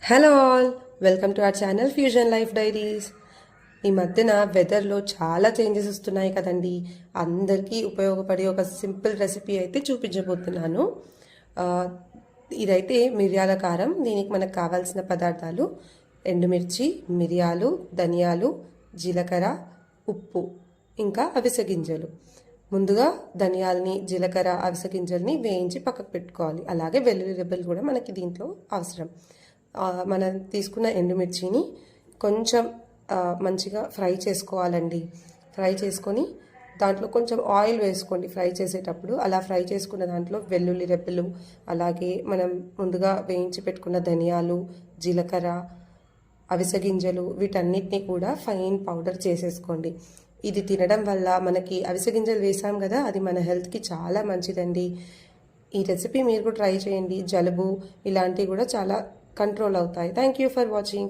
Hello all, welcome to our channel fusion life diaries. ఈ మధ్యన వెదర్లో చాలా చేంజెస్ వస్తున్నాయి కదండి. అందరికీ ఉపయోగపడే ఒక సింపుల్ రెసిపీ అయితే చూపించబోతున్నాను. ఆ, ఇదైతే మిరియాల కారం. దీనికి మనకు కావాల్సిన పదార్థాలు ఎండుమిర్చి, మిరియాలు, ధనియాలు, జీలకర్ర, ఉప్పు, ఇంకా అవిసె గింజలు. ముందుగా ధనియాలని, జీలకర్ర, అవిసె గింజల్ని వేయించి పక్కకు పెట్టుకోవాలి. అలాగే వెల్లుల్లి రెబ్బలు కూడా మనకి దీంట్లో అవసరం. మనం తీసుకున్న ఎండుమిర్చిని కొంచెం మంచిగా ఫ్రై చేసుకోవాలండి. ఫ్రై చేసుకొని దాంట్లో కొంచెం ఆయిల్ వేసుకోండి ఫ్రై చేసేటప్పుడు. అలా ఫ్రై చేసుకున్న దాంట్లో వెల్లుల్లి రెబ్బలు, అలాగే మనం ముందుగా వేయించి పెట్టుకున్న ధనియాలు, జీలకర్ర, అవిసె గింజలు, వీటన్నిటిని కూడా ఫైన్ పౌడర్ చేసేసుకోండి. ఇది తినడం వల్ల మనకి అవిసె గింజలు వేసాం కదా, అది మన హెల్త్కి చాలా మంచిదండి. ఈ రెసిపీ మీరు కూడా ట్రై చేయండి. జలుబు ఇలాంటివి కూడా చాలా కంట్రోల్ అవుతాయి. Thank you for watching.